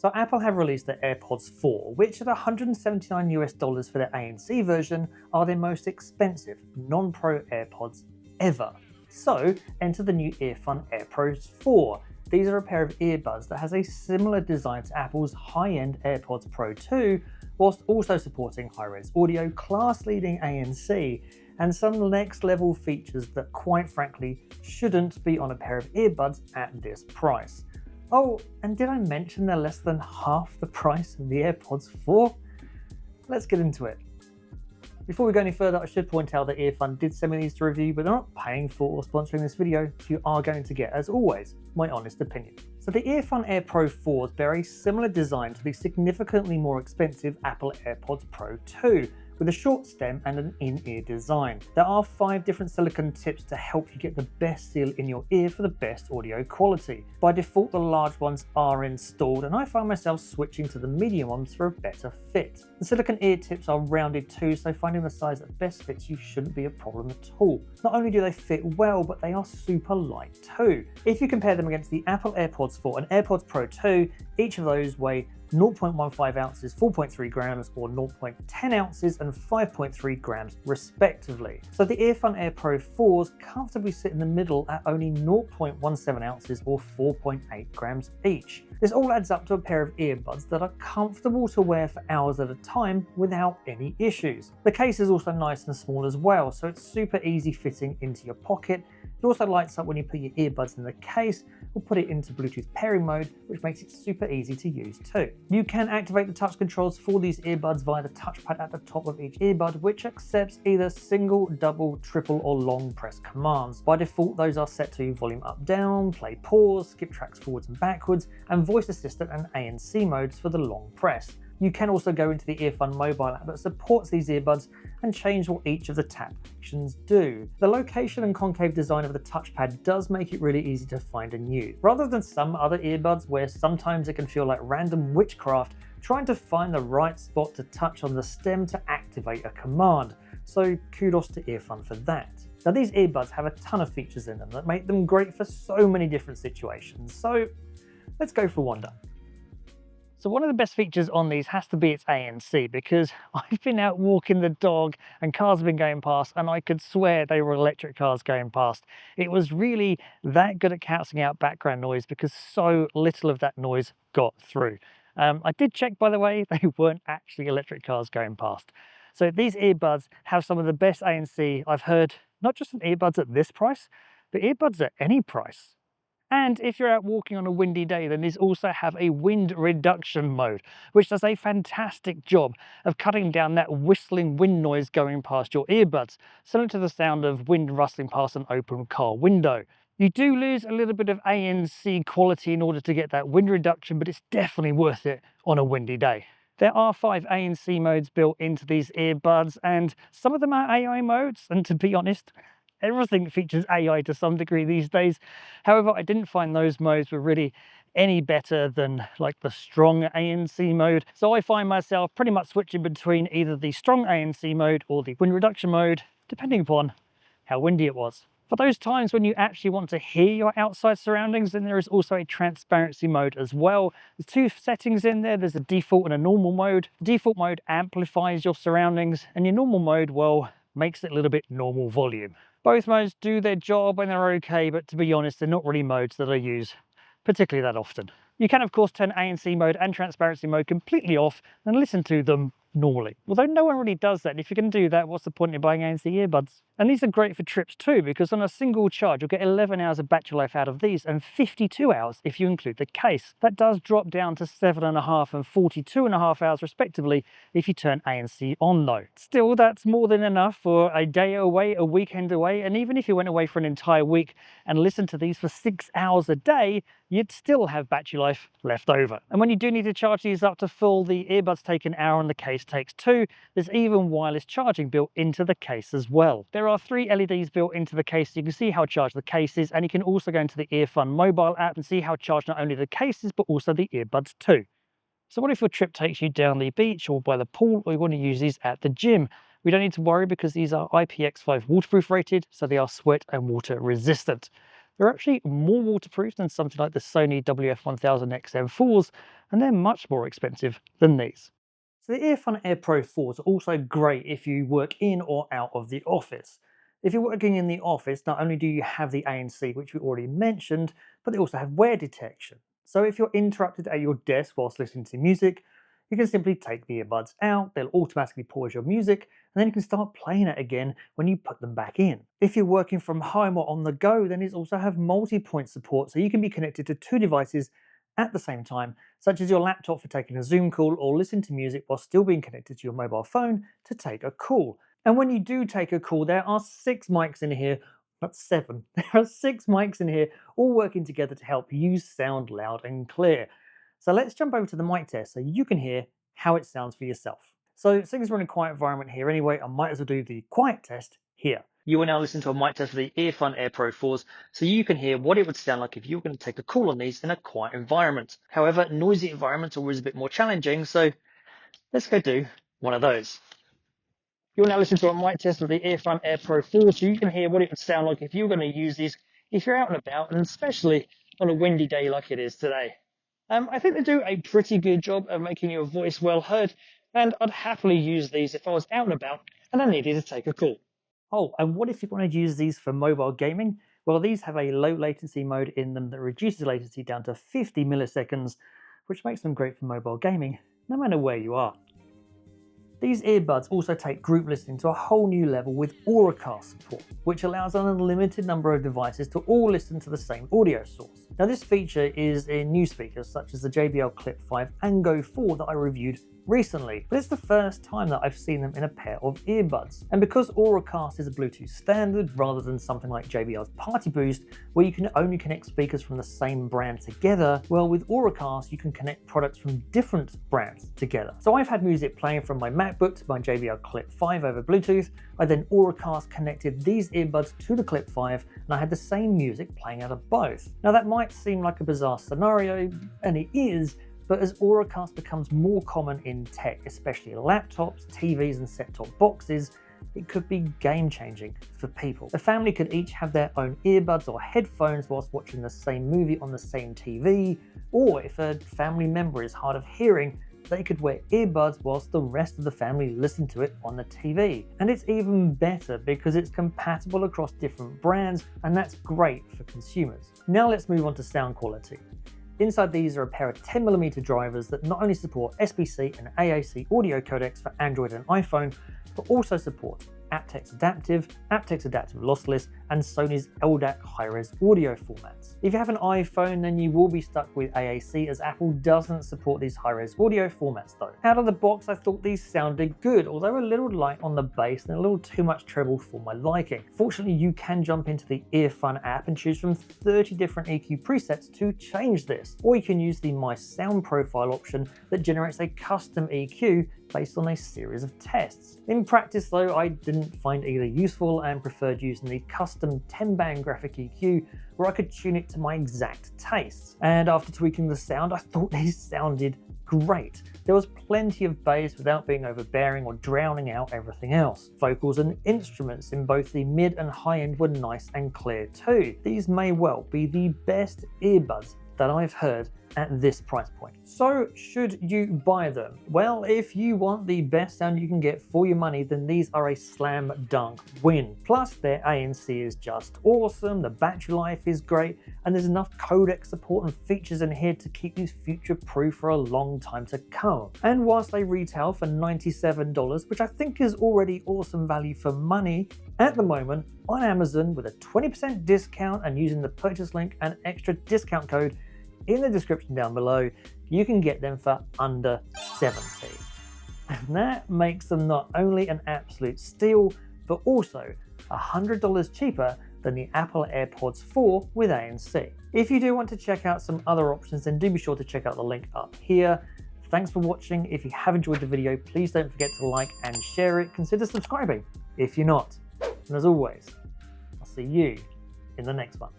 So Apple have released the AirPods 4, which at $179 for their ANC version are their most expensive non-Pro AirPods ever. So enter the new Earfun AirPods 4. These are a pair of earbuds that has a similar design to Apple's high-end AirPods Pro 2, whilst also supporting high-res audio, class-leading ANC, and some next-level features that quite frankly shouldn't be on a pair of earbuds at this price. Oh, and did I mention they're less than half the price of the AirPods 4? Let's get into it. Before we go any further, I should point out that Earfun did send me these to review, but they're not paying for or sponsoring this video, so you are going to get, as always, my honest opinion. So the Earfun Air Pro 4s bear a similar design to the significantly more expensive Apple AirPods Pro 2, with a short stem and an in-ear design. There are 5 different silicone tips to help you get the best seal in your ear for the best audio quality. By default, the large ones are installed, and I find myself switching to the medium ones for a better fit. The silicone ear tips are rounded too, so finding the size that best fits you shouldn't be a problem at all. Not only do they fit well, but they are super light too. If you compare them against the Apple AirPods 4 and AirPods Pro 2, each of those weigh 0.15 ounces, 4.3 grams, or 0.10 ounces and 5.3 grams respectively. So the Earfun Air Pro 4s comfortably sit in the middle at only 0.17 ounces or 4.8 grams each. This all adds up to a pair of earbuds that are comfortable to wear for hours at a time without any issues. The case is also nice and small as well, so it's super easy fitting into your pocket. It also lights up when you put your earbuds in the case or put it into Bluetooth pairing mode, which makes it super easy to use too. You can activate the touch controls for these earbuds via the touchpad at the top of each earbud, which accepts either single, double, triple, or long press commands. By default, those are set to volume up, down, play, pause, skip tracks forwards and backwards, and voice assistant and ANC modes for the long press. You can also go into the Earfun mobile app that supports these earbuds and change what each of the tap actions do. The location and concave design of the touchpad does make it really easy to find and use, rather than some other earbuds where sometimes it can feel like random witchcraft trying to find the right spot to touch on the stem to activate a command. So kudos to Earfun for that. Now these earbuds have a ton of features in them that make them great for so many different situations, so let's go for one day. So one of the best features on these has to be its ANC, because I've been out walking the dog and cars have been going past and I could swear they were electric cars going past. It was really that good at cancelling out background noise because so little of that noise got through. I did check, by the way, they weren't actually electric cars going past. So these earbuds have some of the best ANC I've heard, not just in earbuds at this price, but earbuds at any price. And if you're out walking on a windy day, then these also have a wind reduction mode, which does a fantastic job of cutting down that whistling wind noise going past your earbuds, similar to the sound of wind rustling past an open car window. You do lose a little bit of ANC quality in order to get that wind reduction, but it's definitely worth it on a windy day. There are 5 ANC modes built into these earbuds, and some of them are AI modes, and to be honest, everything features AI to some degree these days. However, I didn't find those modes were really any better than like the strong ANC mode. So I find myself pretty much switching between either the strong ANC mode or the wind reduction mode, depending upon how windy it was. For those times when you actually want to hear your outside surroundings, then there is also a transparency mode as well. There's 2 settings in there. There's a default and a normal mode. The default mode amplifies your surroundings, and your normal mode, well, makes it a little bit normal volume. Both modes do their job and they're okay, but to be honest, they're not really modes that I use particularly that often. You can of course turn ANC mode and transparency mode completely off and listen to them normally. Although no one really does that, and if you're going to do that, what's the point of buying ANC earbuds? And these are great for trips too, because on a single charge you'll get 11 hours of battery life out of these and 52 hours if you include the case. That does drop down to 7.5 and 42.5 hours respectively if you turn ANC on though. Still, that's more than enough for a day away, a weekend away, and even if you went away for an entire week and listened to these for 6 hours a day, you'd still have battery life left over. And when you do need to charge these up to full, the earbuds take an hour and the case takes 2. There's even wireless charging built into the case as well. There are 3 LEDs built into the case, so you can see how charged the case is, and you can also go into the Earfun mobile app and see how charged not only the cases but also the earbuds too. So what if your trip takes you down the beach or by the pool, or you want to use these at the gym? We don't need to worry because these are IPX5 waterproof rated, so they are sweat and water resistant. They're actually more waterproof than something like the Sony WF-1000XM4s, and they're much more expensive than these. So the Earfun Air Pro 4s are also great if you work in or out of the office. If you're working in the office, not only do you have the ANC, which we already mentioned, but they also have wear detection. So if you're interrupted at your desk whilst listening to music, you can simply take the earbuds out, they'll automatically pause your music, and then you can start playing it again when you put them back in. If you're working from home or on the go, then it also have multi-point support, so you can be connected to two devices at the same time, such as your laptop for taking a Zoom call or listen to music while still being connected to your mobile phone to take a call. And when you do take a call, there are 6 mics in here, not 7. There are 6 mics in here, all working together to help you sound loud and clear. So let's jump over to the mic test so you can hear how it sounds for yourself. So seeing as we're in a quiet environment here anyway, I might as well do the quiet test here. You will now listen to a mic test for the Earfun Air Pro 4s so you can hear what it would sound like if you were going to take a call on these in a quiet environment. However, noisy environments are always a bit more challenging, so let's go do one of those. You'll now listen to a mic test of the Earfun Air Pro 4 so you can hear what it would sound like if you were going to use these if you're out and about, and especially on a windy day like it is today. I think they do a pretty good job of making your voice well heard, and I'd happily use these if I was out and about and I needed to take a call. Oh, and what if you want to use these for mobile gaming? Well, these have a low latency mode in them that reduces latency down to 50 milliseconds, which makes them great for mobile gaming, no matter where you are. These earbuds also take group listening to a whole new level with Auracast support, which allows an unlimited number of devices to all listen to the same audio source. Now this feature is in new speakers such as the JBL Clip 5 and Go 4 that I reviewed recently, but it's the first time that I've seen them in a pair of earbuds. And because Auracast is a Bluetooth standard rather than something like JBL's Party Boost, where you can only connect speakers from the same brand together, well, with Auracast you can connect products from different brands together. So I've had music playing from my MacBook to my JBL Clip 5 over Bluetooth. I then Auracast connected these earbuds to the Clip 5 and I had the same music playing out of both. Now that might seem like a bizarre scenario, and it is, but as Auracast becomes more common in tech, especially laptops, TVs and set-top boxes, it could be game-changing for people. The family could each have their own earbuds or headphones whilst watching the same movie on the same TV, or if a family member is hard of hearing, they could wear earbuds whilst the rest of the family listen to it on the TV. And it's even better because it's compatible across different brands, and that's great for consumers. Now let's move on to sound quality. Inside these are a pair of 10mm drivers that not only support SBC and AAC audio codecs for Android and iPhone, but also support aptX Adaptive Lossless, and Sony's LDAC high-res audio formats. If you have an iPhone, then you will be stuck with AAC, as Apple doesn't support these high-res audio formats though. Out of the box, I thought these sounded good, although a little light on the bass and a little too much treble for my liking. Fortunately, you can jump into the Earfun app and choose from 30 different EQ presets to change this, or you can use the My Sound Profile option that generates a custom EQ based on a series of tests. In practice though, I didn't find either useful and preferred using the custom 10-band graphic EQ where I could tune it to my exact tastes. And after tweaking the sound, I thought these sounded great. There was plenty of bass without being overbearing or drowning out everything else. Vocals and instruments in both the mid and high end were nice and clear too. These may well be the best earbuds that I've heard at this price point. So should you buy them? Well, if you want the best sound you can get for your money, then these are a slam dunk win. Plus their ANC is just awesome, the battery life is great, and there's enough codec support and features in here to keep you future proof for a long time to come. And whilst they retail for $97, which I think is already awesome value for money, at the moment on Amazon with a 20% discount and using the purchase link and extra discount code in the description down below, you can get them for under $70. And that makes them not only an absolute steal, but also $100 cheaper than the Apple AirPods 4 with ANC. If you do want to check out some other options, then do be sure to check out the link up here. Thanks for watching. If you have enjoyed the video, please don't forget to like and share it. Consider subscribing if you're not. And as always, I'll see you in the next one.